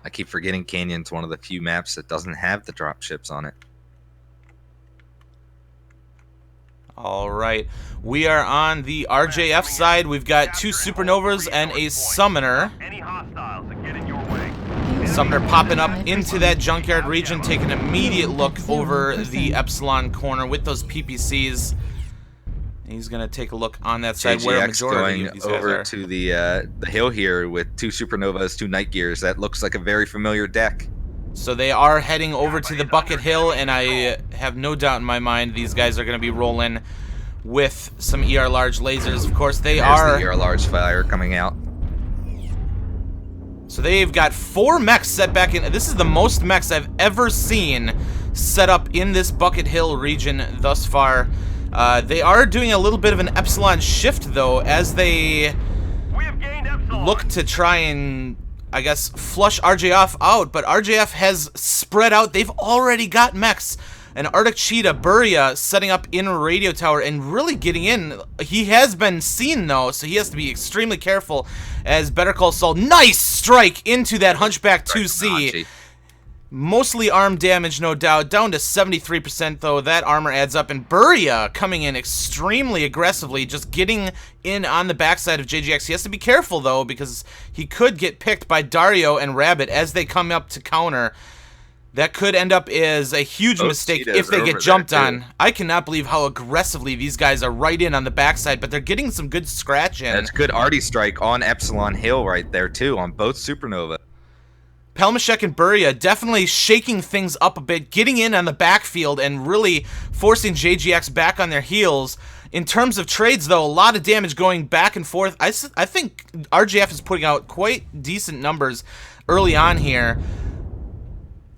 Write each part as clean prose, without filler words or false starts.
I keep forgetting Canyon's one of the few maps that doesn't have the drop ships on it. All right, we are on the RJF side. We've got 2 Supernovas and a Summoner. Summoner popping up into that junkyard region, taking an immediate look over the Epsilon corner with those PPCs. He's gonna take a look on that side where a majority of these guys are. Over to the hill here with 2 Supernovas, 2 Night Gears. That looks like a very familiar deck. So they are heading over to the Bucket Hill, and I have no doubt in my mind these guys are going to be rolling with some ER large lasers. Of course, they are. The ER large fire coming out. So they've got 4 mechs set back in. This is the most mechs I've ever seen set up in this Bucket Hill region thus far. They are doing a little bit of an Epsilon shift, though, as they look to try and, I guess, flush RJF out, but RJF has spread out. They've already got mechs. An Arctic Cheetah, Buria, setting up in a radio tower and really getting in. He has been seen, though, so he has to be extremely careful as Better Call Saul. Nice strike into that Hunchback 2C. Mostly arm damage, no doubt. Down to 73%, though. That armor adds up. And Buria coming in extremely aggressively, just getting in on the backside of JGX. He has to be careful, though, because he could get picked by Dario and Rabbit as they come up to counter. That could end up as a huge mistake if they get jumped on. I cannot believe how aggressively these guys are right in on the backside, but they're getting some good scratch in. That's good arty strike on Epsilon Hill right there, too, on both Supernova. Pelmashek and Buria definitely shaking things up a bit, getting in on the backfield and really forcing JGX back on their heels. In terms of trades, though, a lot of damage going back and forth. I think RJF is putting out quite decent numbers early on here.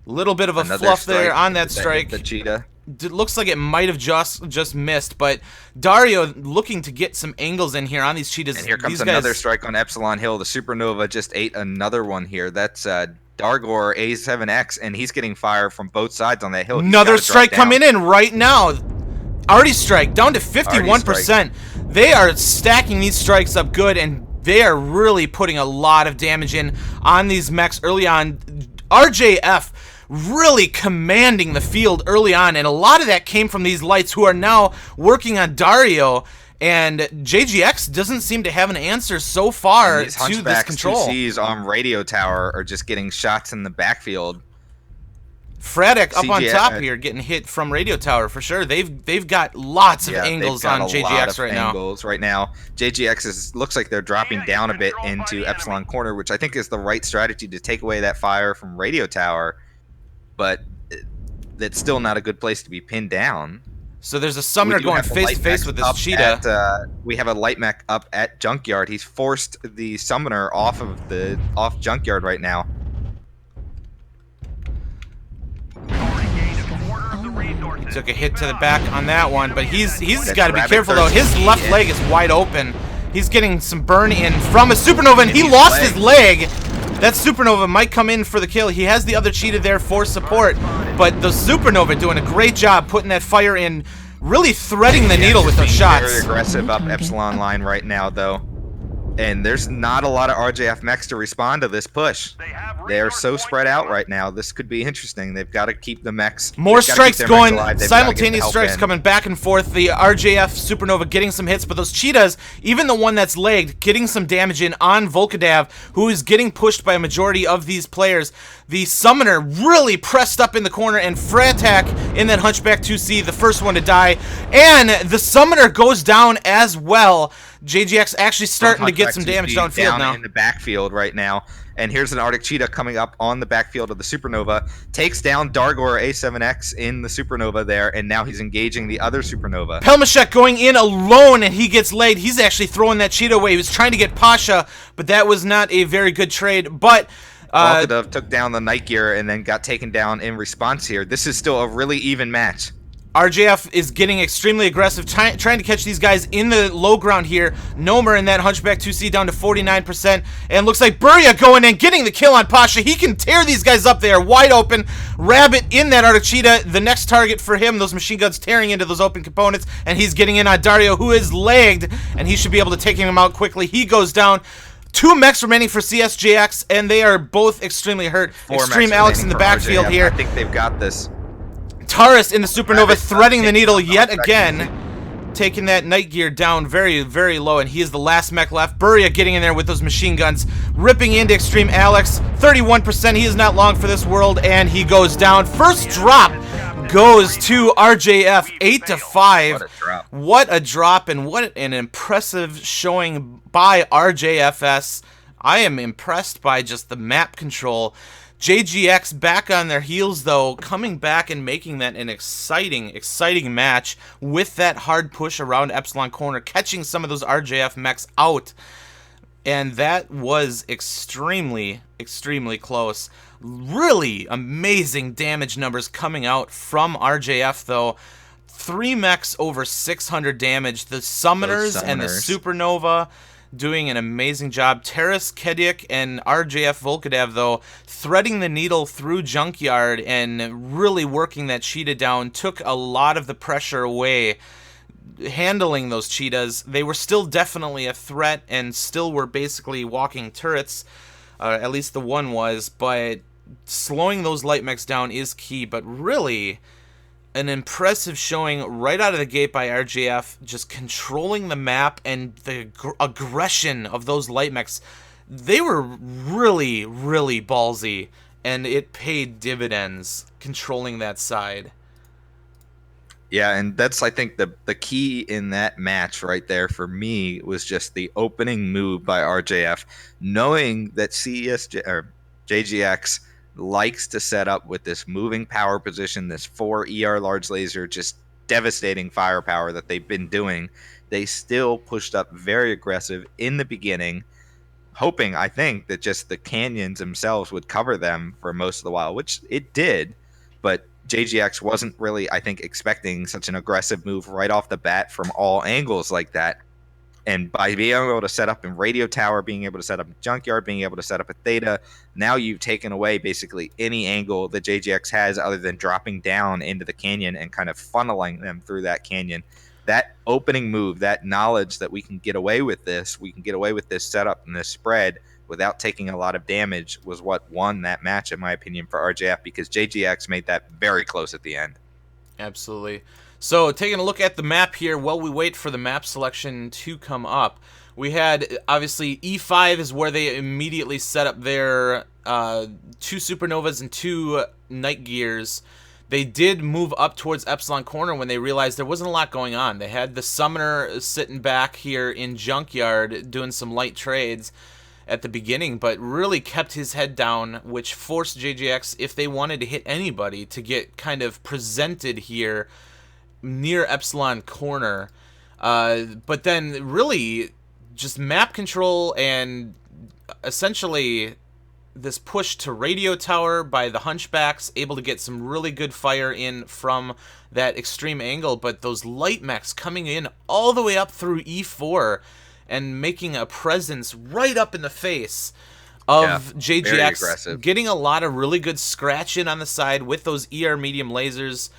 Little bit of a fluff there on that strike. The Cheetah. It looks like it might have just missed, but Dario looking to get some angles in here on these Cheetahs. And here comes another strike on Epsilon Hill. The Supernova just ate another one here. That's Dargor A7X, and he's getting fire from both sides on that hill. Another strike coming in right now. Arty strike down to 51%. They are stacking these strikes up good, and they are really putting a lot of damage in on these mechs early on. RJF really commanding the field early on, and a lot of that came from these lights who are now working on Dario. And JGX doesn't seem to have an answer so far to this control. These on radio tower are just getting shots in the backfield. Fradek up on top here, getting hit from radio tower for sure. They've got lots of angles on JGX right now. JGX looks like they're dropping down a bit into Epsilon corner, which I think is the right strategy to take away that fire from radio tower. But that's still not a good place to be pinned down. So there's a Summoner going face-to-face with this Cheetah. We have a light mech up at Junkyard. He's forced the Summoner off Junkyard right now. He took a hit to the back on that one, but he's got to be careful, though. His left leg is wide open. He's getting some burn in from a Supernova, and he lost his leg. That Supernova might come in for the kill. He has the other Cheetah there for support, but the Supernova doing a great job putting that fire in, really threading the needle with those shots. Very aggressive up Epsilon line right now, though. And there's not a lot of RJF mechs to respond to this push. They are so spread out right now. This could be interesting. They've got to keep the mechs. More strikes going, simultaneous strikes coming back and forth. The RJF Supernova getting some hits, but those Cheetahs, even the one that's legged, getting some damage in on Volkadav, who is getting pushed by a majority of these players. The Summoner really pressed up in the corner, and Fratak in that Hunchback 2C, the first one to die. And the Summoner goes down as well. JGX actually starting to get some damage downfield now. In the backfield right now. And here's an Arctic Cheetah coming up on the backfield of the Supernova. Takes down Dargor A7X in the Supernova there, and now he's engaging the other Supernova. Pelmashek going in alone, and he gets laid. He's actually throwing that Cheetah away. He was trying to get Pasha, but that was not a very good trade. But Volkadav took down the Night Gear and then got taken down in response here. This is still a really even match. RJF is getting extremely aggressive, trying to catch these guys in the low ground here. Nomer in that Hunchback 2C down to 49%. And looks like Buria going in, getting the kill on Pasha. He can tear these guys up there, wide open. Rabbit in that Arctic Cheetah, the next target for him. Those machine guns tearing into those open components. And he's getting in on Dario, who is lagged. And he should be able to take him out quickly. He goes down. 2 mechs remaining for CSJX, and they are both extremely hurt. 4 Extreme mechs Alex in the remaining for backfield RJF. here. I think they've got this. Taurus in the Supernova Rabbit, threading the needle taking yet on again. Taking that Night Gear down very, very low, and he is the last mech left. Buria getting in there with those machine guns, ripping into Extreme Alex. 31%, he is not long for this world, and he goes down. First drop goes to RJF, 8-5. What a drop. What a drop, and what an impressive showing by RJFS. I am impressed by just the map control. JGX back on their heels, though, coming back and making that an exciting, exciting match with that hard push around Epsilon Corner, catching some of those RJF mechs out. And that was extremely, extremely close. Really amazing damage numbers coming out from RJF, though. 3 mechs over 600 damage. The Summoners and the Supernova doing an amazing job. Terrace, Kediak, and RJF Volkadev, though, threading the needle through Junkyard and really working that cheetah down, took a lot of the pressure away. Handling those cheetahs, they were still definitely a threat and still were basically walking turrets, at least the one was, but slowing those light mechs down is key. But really an impressive showing right out of the gate by RJF, just controlling the map and the aggression of those light mechs. They were really, really ballsy, and it paid dividends controlling that side. Yeah, and that's, I think, the key in that match right there for me was just the opening move by RJF, knowing that JGX likes to set up with this moving power position, this 4 ER large laser, just devastating firepower that they've been doing. They still pushed up very aggressive in the beginning, hoping, I think, that just the canyons themselves would cover them for most of the while, which it did. But JGX wasn't really, I think, expecting such an aggressive move right off the bat from all angles like that. And by being able to set up in Radio Tower, being able to set up in Junkyard, being able to set up at Theta, now you've taken away basically any angle that JGX has other than dropping down into the canyon and kind of funneling them through that canyon. That opening move, that knowledge that we can get away with this, setup and this spread without taking a lot of damage, was what won that match, in my opinion, for RJF, because JGX made that very close at the end. Absolutely. So, taking a look at the map here, while we wait for the map selection to come up, we had, obviously, E5 is where they immediately set up their 2 Supernovas and 2 Night Gears. They did move up towards Epsilon Corner when they realized there wasn't a lot going on. They had the Summoner sitting back here in Junkyard doing some light trades at the beginning, but really kept his head down, which forced JGX, if they wanted to hit anybody, to get kind of presented here near Epsilon Corner. But then really just map control and essentially this push to Radio Tower by the Hunchbacks, able to get some really good fire in from that extreme angle, but those light mechs coming in all the way up through E4 and making a presence right up in the face of JGX, getting a lot of really good scratch in on the side with those ER medium lasers,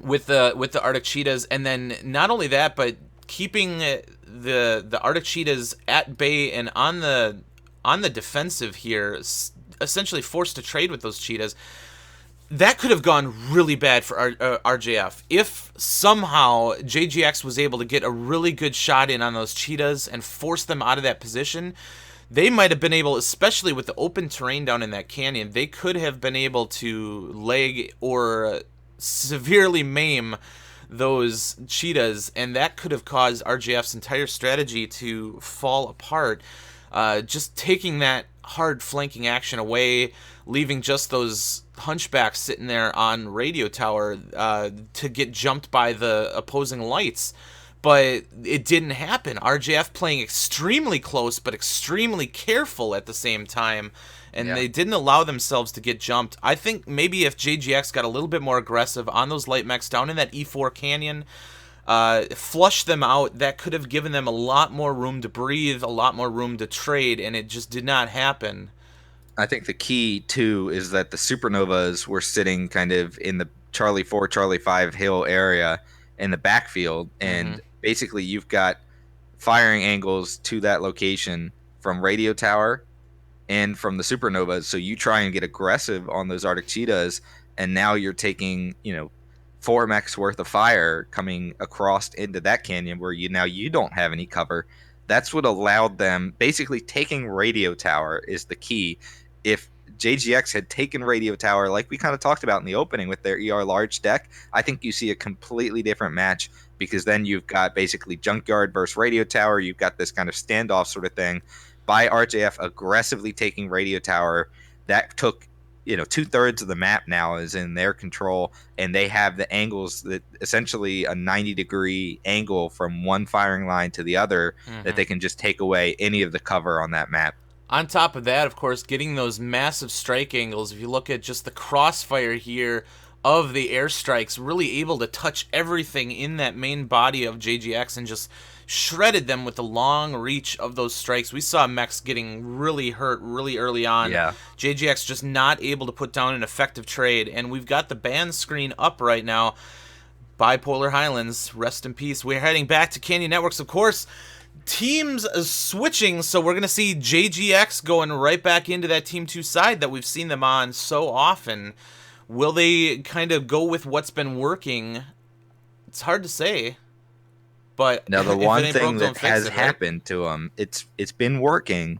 with the Arctic Cheetahs, and then not only that, but keeping the Arctic Cheetahs at bay and on the defensive here, essentially forced to trade with those Cheetahs. That could have gone really bad for RJF. If somehow JGX was able to get a really good shot in on those Cheetahs and force them out of that position, they might have been able, especially with the open terrain down in that canyon, they could have been able to leg or severely maim those Cheetahs, and that could have caused RJF's entire strategy to fall apart. Just taking that hard flanking action away, leaving just those Hunchbacks sitting there on Radio Tower to get jumped by the opposing lights. But it didn't happen. RJF playing extremely close, but extremely careful at the same time, and they didn't allow themselves to get jumped. I think maybe if JGX got a little bit more aggressive on those light mechs down in that E4 canyon, flush them out, that could have given them a lot more room to breathe, a lot more room to trade, and it just did not happen. I think the key, too, is that the Supernovas were sitting kind of in the Charlie 4, Charlie 5 hill area in the backfield, and basically you've got firing angles to that location from radio tower and from the supernovas. So you try and get aggressive on those Arctic cheetahs, and now you're taking, 4 mechs worth of fire coming across into that canyon where you don't have any cover. That's what allowed them, basically taking radio tower is the key. If JGX had taken radio tower like we kind of talked about in the opening with their ER large deck, I think you see a completely different match, because then you've got basically junkyard versus radio tower. You've got this kind of standoff sort of thing. By RJF aggressively taking radio tower, that took 2/3 of the map now is in their control, and they have the angles that essentially a 90-degree angle from one firing line to the other, that they can just take away any of the cover on that map. On top of that, of course, getting those massive strike angles, if you look at just the crossfire here of the airstrikes, really able to touch everything in that main body of JGX and just shredded them with the long reach of those strikes. We saw mechs getting really hurt really early on. Yeah. JGX just not able to put down an effective trade, and we've got the ban screen up right now. Bipolar Highlands, rest in peace. We're heading back to Canyon Networks, of course. Teams switching, so we're going to see JGX going right back into that Team 2 side that we've seen them on so often. Will they kind of go with what's been working? It's hard to say. But now the one thing that has happened to them, it's been working,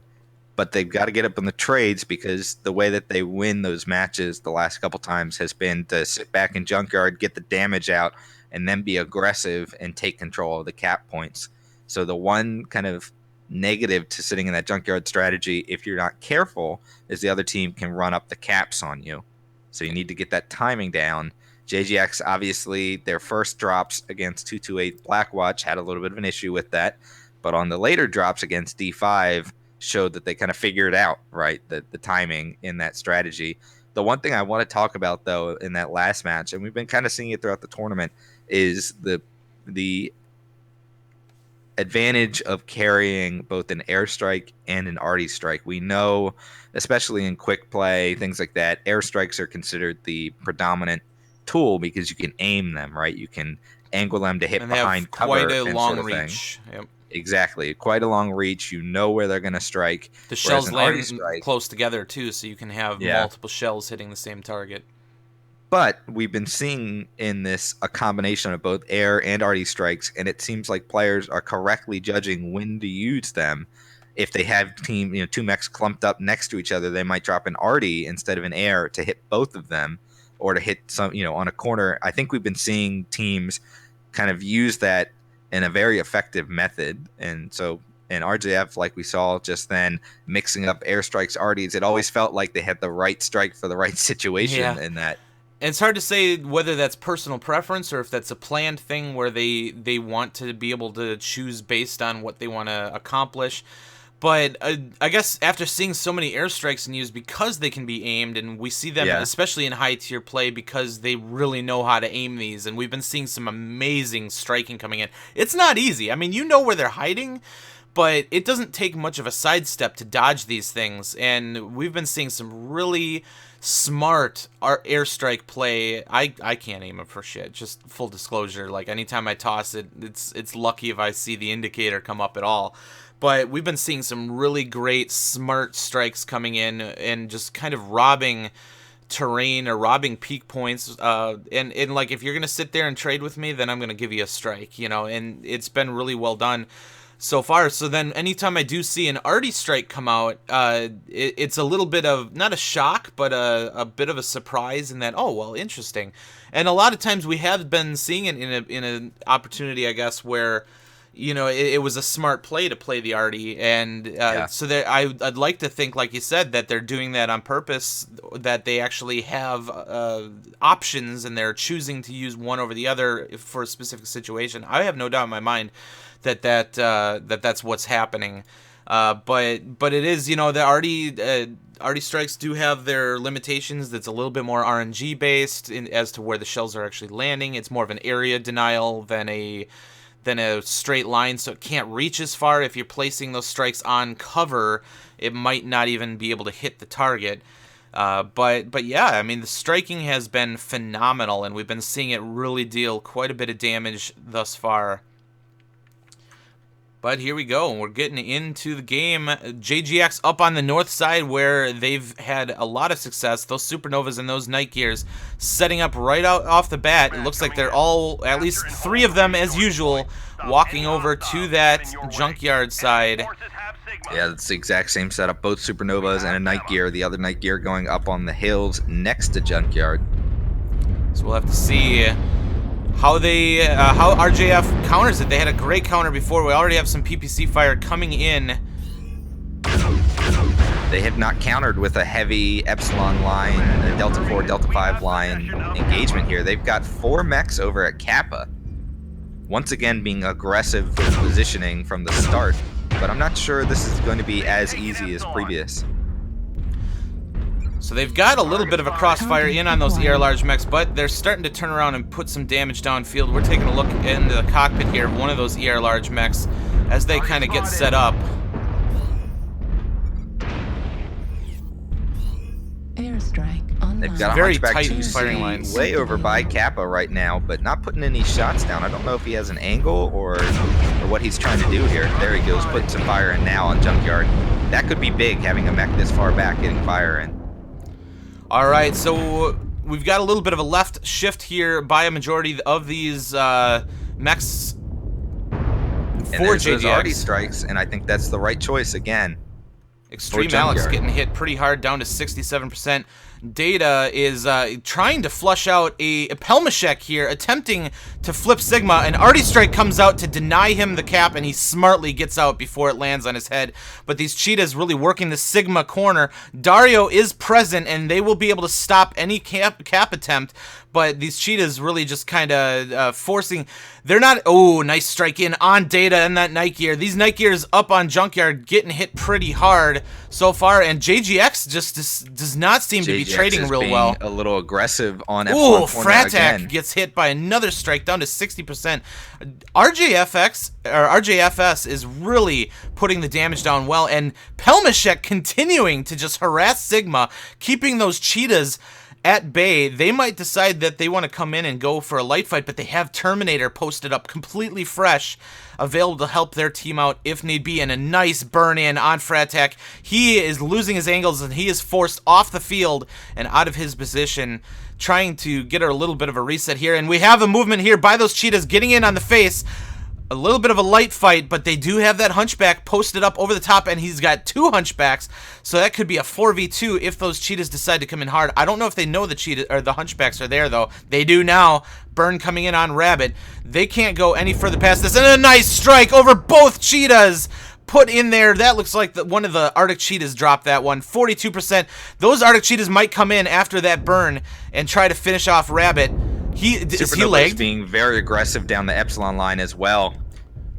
but they've got to get up on the trades, because the way that they win those matches the last couple times has been to sit back in junkyard, get the damage out, and then be aggressive and take control of the cap points. So the one kind of negative to sitting in that junkyard strategy, if you're not careful, is the other team can run up the caps on you. So you need to get that timing down. JGX, obviously, their first drops against 228 Blackwatch had a little bit of an issue with that. But on the later drops against D5 showed that they kind of figured out, right, the timing in that strategy. The one thing I want to talk about, though, in that last match, and we've been kind of seeing it throughout the tournament, is the advantage of carrying both an airstrike and an arty strike. We know, especially in quick play, things like that, airstrikes are considered the predominant tool because you can aim them, right? You can angle them to hit and behind cover. Quite a long reach. Yep. Exactly, quite a long reach. You know where they're going to strike. The shells land close together too, so you can have multiple shells hitting the same target. But we've been seeing in this a combination of both air and arty strikes, and it seems like players are correctly judging when to use them. If they have two mechs clumped up next to each other, they might drop an arty instead of an air to hit both of them, or to hit some, on a corner. I think we've been seeing teams kind of use that in a very effective method. And so in RJF, like we saw just then, mixing up airstrikes, arties, it always felt like they had the right strike for the right situation in that. And it's hard to say whether that's personal preference or if that's a planned thing where they want to be able to choose based on what they want to accomplish. But I guess after seeing so many airstrikes in use, because they can be aimed, and we see them especially in high-tier play because they really know how to aim these, and we've been seeing some amazing striking coming in. It's not easy. I mean, you know where they're hiding, but it doesn't take much of a sidestep to dodge these things, and we've been seeing some really smart airstrike play. I can't aim it for shit, just full disclosure. Like, anytime I toss it, it's lucky if I see the indicator come up at all. But we've been seeing some really great, smart strikes coming in and just kind of robbing terrain or robbing peak points. And like, if you're going to sit there and trade with me, then I'm going to give you a strike, and it's been really well done so far. So then anytime I do see an arty strike come out, it's a little bit of, not a shock, but a bit of a surprise in that, oh, well, interesting. And a lot of times we have been seeing it in an opportunity, I guess, where it was a smart play to play the arty, and so I'd like to think, like you said, that they're doing that on purpose, that they actually have options and they're choosing to use one over the other for a specific situation. I have no doubt in my mind that's what's happening. But it is, the arty strikes do have their limitations. That's a little bit more RNG based as to where the shells are actually landing. It's more of an area denial than a straight line, so it can't reach as far. If you're placing those strikes on cover, it might not even be able to hit the target. But yeah, I mean, the striking has been phenomenal, and we've been seeing it really deal quite a bit of damage thus far. But here we go. We're getting into the game. JGX up on the north side where they've had a lot of success. Those Supernovas and those Night Gears setting up right out off the bat. It looks like they're all, at least 3 of them as usual, walking over to that Junkyard side. Yeah, it's the exact same setup. Both Supernovas and a Night Gear. The other Night Gear going up on the hills next to Junkyard. So we'll have to see how RJF counters it. They had a great counter before. We already have some PPC fire coming in. They have not countered with a heavy Epsilon line, a Delta 4, Delta 5 line engagement here. They've got 4 mechs over at Kappa. Once again being aggressive with positioning from the start. But I'm not sure this is going to be as easy as previous. So they've got a little bit of a crossfire in on those ER large mechs, but they're starting to turn around and put some damage downfield. We're taking a look into the cockpit here of one of those ER large mechs as they kind of get set up. Airstrike online. They've got a Very Hunchback tight 2C firing lines. way over by Kappa right now, but not putting any shots down. I don't know if he has an angle or what he's trying to do here. There he goes, putting some fire in now on Junkyard. That could be big, having a mech this far back getting fire in. All right, so we've got a little bit of a left shift here by a majority of these mechs for Those Artie JGX. strikes, and I think that's the right choice again. Extreme for Alex Junkyard. getting hit pretty hard, down to 67%. Data is trying to flush out a Pelmashek here, attempting to flip Sigma. An Artie Strike comes out to deny him the cap, and he smartly gets out before it lands on his head. But these Cheetahs really working the Sigma corner. Dario is present, and they will be able to stop any cap attempt. But these Cheetahs really just kind of forcing. They're not. Oh, nice strike in on Data and that Night Gear. These Night Gears up on Junkyard getting hit pretty hard so far, and JGX just does not seem to be trading is real being well. a little aggressive on Ooh, Epsilon corner Fratak again. gets hit by another strike, down to 60%. RJFS is really putting the damage down well, and Pelmashek continuing to just harass Sigma, keeping those Cheetahs at bay. They might decide that they want to come in and go for a light fight, but they have Terminator posted up completely fresh, available to help their team out if need be, and a nice burn in on Fratak. He is losing his angles, and he is forced off the field and out of his position, trying to get a little bit of a reset here. And we have a movement here by those Cheetahs getting in on the face. A little bit of a light fight, but they do have that Hunchback posted up over the top, and he's got 2 Hunchbacks, so that could be a 4v2 if those Cheetahs decide to come in hard. I don't know if they know the Hunchbacks are there, though. They do now. Burn coming in on Rabbit. They can't go any further past this, and a nice strike over both Cheetahs put in there. That looks like one of the Arctic Cheetahs dropped that one. 42%. Those Arctic Cheetahs might come in after that burn and try to finish off Rabbit. Is he lagged? Being very aggressive down the Epsilon line as well,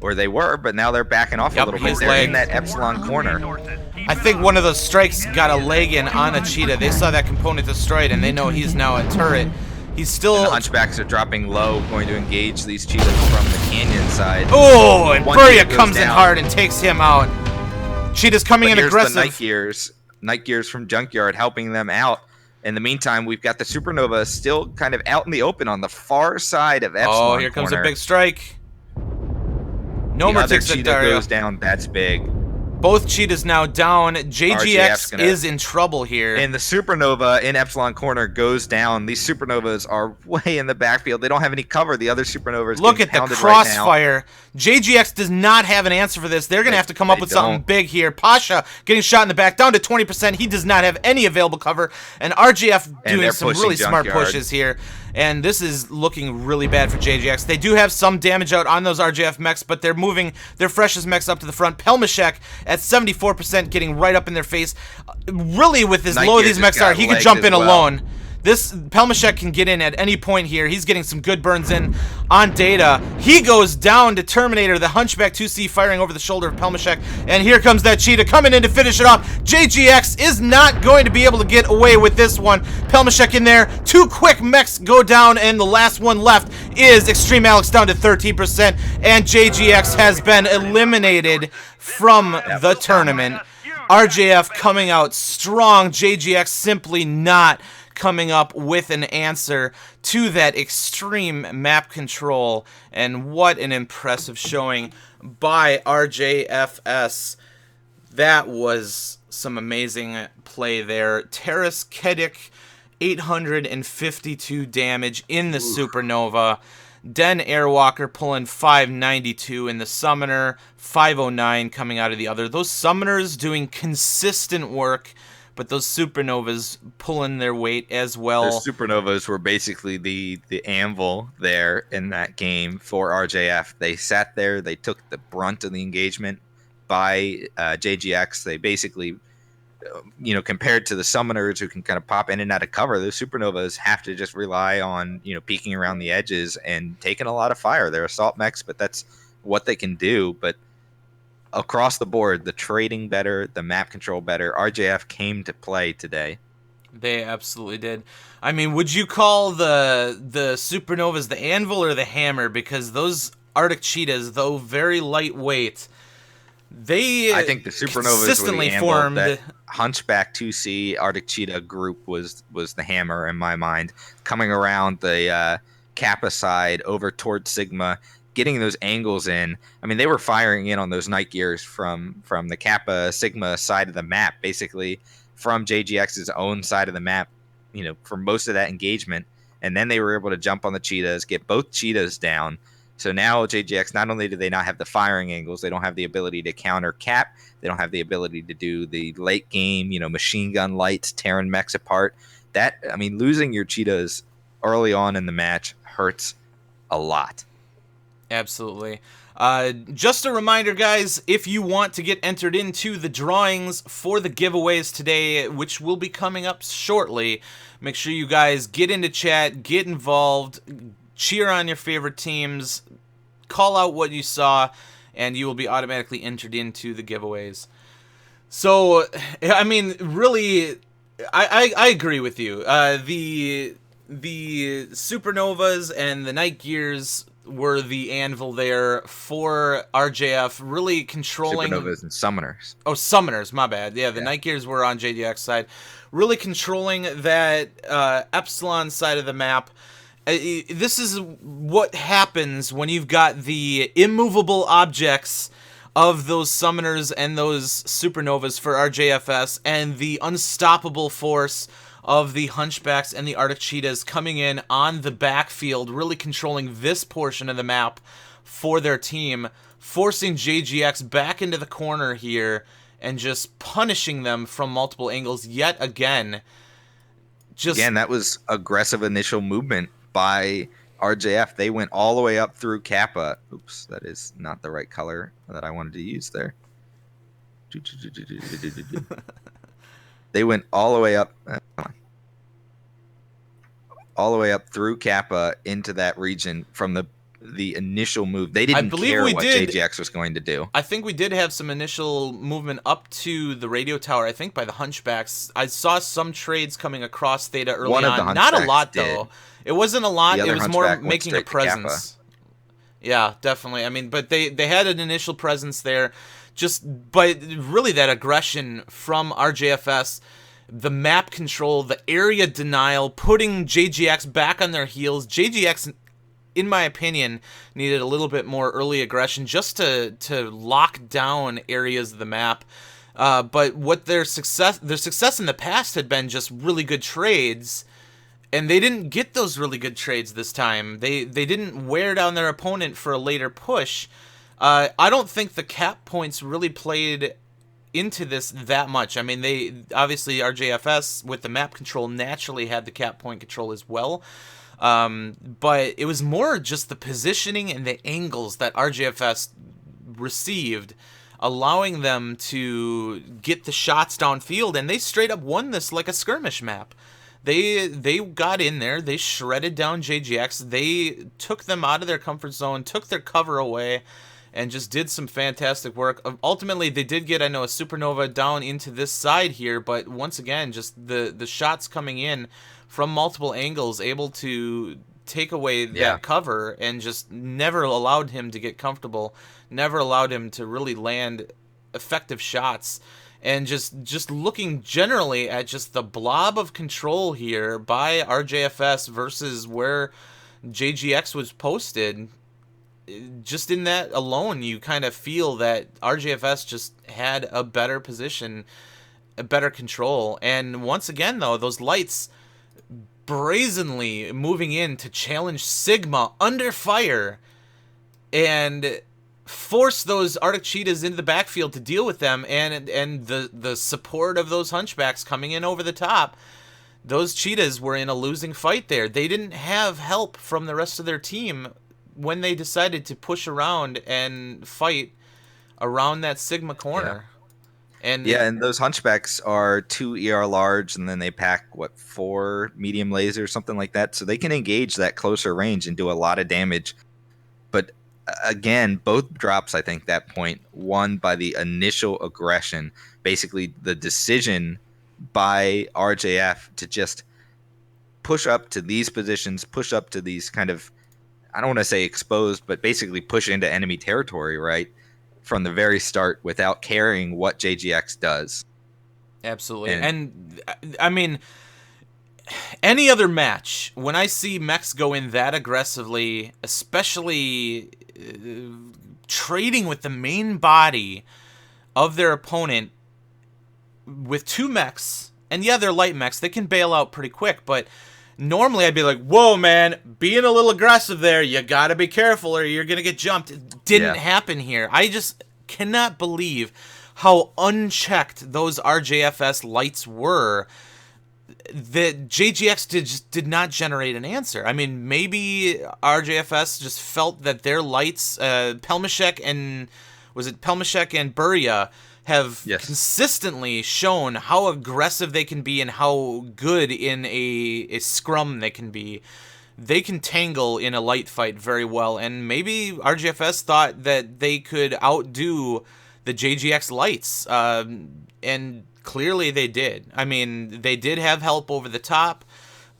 or they were, but now they're backing off a little bit. They're in that Epsilon corner. I think one of those strikes got a leg in on a Cheetah. They saw that component destroyed, and they know he's now a turret. He's still. And the Hunchbacks are dropping low, going to engage these Cheetahs from the canyon side. Oh, and One Burya Cheetah comes goes in down. hard and takes him out. Cheetah's coming But in here's aggressive. the Night Gears from Junkyard helping them out. In the meantime, we've got the Supernova still kind of out in the open on the far side of Epsilon. Oh, here comes a corner. big strike. No The more other ticks at Cheetah Dario. goes down. That's big. Both Cheetahs now down. RJF's JGX gonna- is in trouble here. And the Supernova in Epsilon corner goes down. These Supernovas are way in the backfield. They don't have any cover. The other Supernovas Look getting at the pounded right now. crossfire. JGX does not have an answer for this. They're going to have to come up they with something don't. big here. Pasha getting shot in the back, down to 20%. He does not have any available cover. And RJF doing they're some pushing really smart Junkyard. pushes here. And this is looking really bad for JGX. They do have some damage out on those RJF mechs, but they're moving their freshest mechs up to the front. Pelmashek at 74%, getting right up in their face. Really, with as Night low as Gears these has mechs got are, he could legs jump as in well. alone. This Pelmashek can get in at any point here. He's getting some good burns in on Data. He goes down to Terminator, the Hunchback 2C firing over the shoulder of Pelmashek. And here comes that Cheetah coming in to finish it off. JGX is not going to be able to get away with this one. Pelmashek in there. 2 quick mechs go down, and the last one left is Extreme Alex down to 13%. And JGX has been eliminated from the tournament. RJF coming out strong. JGX simply not coming up with an answer to that extreme map control, and what an impressive showing by RJFS. That was some amazing play there. Terrace Kedic, 852 damage in the Supernova. Den Airwalker pulling 592 in the Summoner, 509 coming out of the other. Those Summoners doing consistent work, but those Supernovas pulling their weight as well. The Supernovas were basically the anvil there in that game for RJF. They sat there, they took the brunt of the engagement by JGX. They basically, compared to the Summoners who can kind of pop in and out of cover, the Supernovas have to just rely on, peeking around the edges and taking a lot of fire. They're assault mechs, but that's what they can do. But across the board, the trading better, the map control better. RJF came to play today. They absolutely did. I mean, would you call the Supernovas the anvil or the hammer? Because those Arctic Cheetahs, though very lightweight, I think the Supernovas consistently were the anvil. formed. That Hunchback 2C Arctic Cheetah group was the hammer in my mind. Coming around the Kappa side over towards Sigma, getting those angles in. I mean, they were firing in on those night gears from the Kappa Sigma side of the map, basically from JGX's own side of the map, for most of that engagement. And then they were able to jump on the Cheetahs, get both Cheetahs down. So now JGX, not only do they not have the firing angles, they don't have the ability to counter Cap, they don't have the ability to do the late game, machine gun lights, tearing mechs apart. Losing your Cheetahs early on in the match hurts a lot. Absolutely. Just a reminder, guys, if you want to get entered into the drawings for the giveaways today, which will be coming up shortly, make sure you guys get into chat, get involved, cheer on your favorite teams, call out what you saw, and you will be automatically entered into the giveaways. So, I mean, really, I agree with you. The Supernovas and the Night Gears were the anvil there for RJF, really controlling... Supernovas and Summoners. Oh, Summoners, my bad. Yeah, the Night Gears were on JDX side. Really controlling that Epsilon side of the map. This is what happens when you've got the immovable objects of those Summoners and those Supernovas for RJFS, and the unstoppable force of the Hunchbacks and the Arctic Cheetahs coming in on the backfield, really controlling this portion of the map for their team, forcing JGX back into the corner here and just punishing them from multiple angles yet again. Again, that was aggressive initial movement by RJF. They went all the way up through Kappa. Oops, that is not the right color that I wanted to use there. They went all the way up, through Kappa into that region from the initial move. They didn't care what JGX was going to do. I think we did have some initial movement up to the radio tower, I think by the Hunchbacks. I saw some trades coming across Theta early on. Not a lot, though. It wasn't a lot. It was more making a presence. Yeah, definitely. I mean, but they had an initial presence there. But really that aggression from RJFS, the map control, the area denial, putting JGX back on their heels. JGX, in my opinion, needed a little bit more early aggression just to lock down areas of the map. But what their success in the past had been just really good trades, and they didn't get those really good trades this time. They didn't wear down their opponent for a later push. I don't think the cap points really played into this that much. I mean, they obviously RJFS with the map control naturally had the cap point control as well. But it was more just the positioning and the angles that RJFS received, allowing them to get the shots downfield, and they straight up won this like a skirmish map. They got in there, they shredded down JGX, they took them out of their comfort zone, took their cover away, and just did some fantastic work. Ultimately, they did get, I know, a Supernova down into this side here, but once again, just the shots coming in from multiple angles, able to take away that cover, and just never allowed him to get comfortable, never allowed him to really land effective shots. And just looking generally at just the blob of control here by RJFS versus where JGX was posted, just in that alone, you kind of feel that RJFS just had a better position, a better control. And once again, though, those lights brazenly moving in to challenge Sigma under fire and force those Arctic Cheetahs into the backfield to deal with them, and the support of those Hunchbacks coming in over the top. Those Cheetahs were in a losing fight there. They didn't have help from the rest of their team when they decided to push around and fight around that Sigma corner. And those Hunchbacks are 2 ER large, and then they pack 4 medium lasers, something like that, so they can engage that closer range and do a lot of damage. But again, both drops, I think, that point won by the initial aggression, basically the decision by RJF to just push up to these positions, push up to these kind of, I don't want to say exposed, but basically push into enemy territory, right, from the very start without caring what JGX does. Absolutely. And I mean, any other match, when I see mechs go in that aggressively, especially trading with the main body of their opponent with 2 mechs, and yeah, they're light mechs, they can bail out pretty quick, but normally I'd be like, whoa, man, being a little aggressive there, you gotta be careful or you're gonna get jumped. It didn't happen here. I just cannot believe how unchecked those RJFS lights were. That JGX did not generate an answer. I mean, maybe RJFS just felt that their lights, Pelmashek and Buria have consistently shown how aggressive they can be and how good in a scrum they can be. They can tangle in a light fight very well, and maybe RJFS thought that they could outdo the JGX lights, and clearly they did. I mean, they did have help over the top,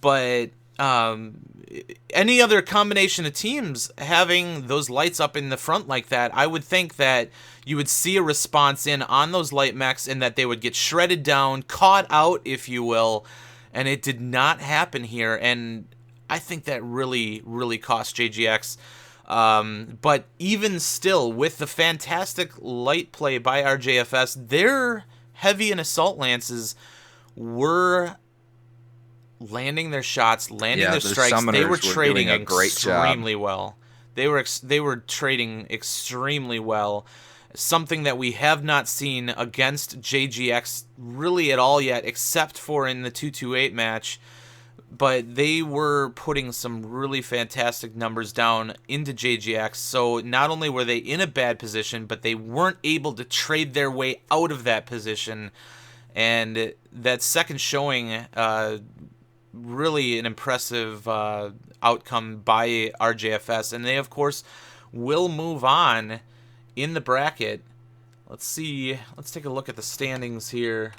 but any other combination of teams having those lights up in the front like that, I would think that you would see a response in on those light mechs and that they would get shredded down, caught out, if you will, and it did not happen here, and I think that really, really cost JGX. But even still, with the fantastic light play by RJFS, their heavy and assault lances were landing their shots, landing their strikes. They were trading extremely well. They were trading extremely well. Something that we have not seen against JGX really at all yet, except for in the 228 match. But they were putting some really fantastic numbers down into JGX. So not only were they in a bad position, but they weren't able to trade their way out of that position. And that second showing, really an impressive outcome by RJFS. And they, of course, will move on in the bracket. Let's see. Let's take a look at the standings here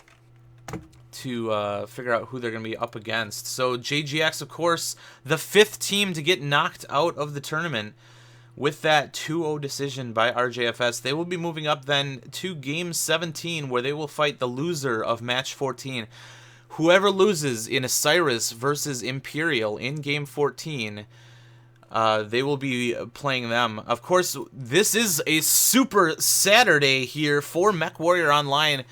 to figure out who they're going to be up against. So JGX, of course, the 5th team to get knocked out of the tournament with that 2-0 decision by RJFS. They will be moving up then to Game 17, where they will fight the loser of Match 14. Whoever loses in Osiris versus Imperial in Game 14, they will be playing them. Of course, this is a super Saturday here for MechWarrior Online.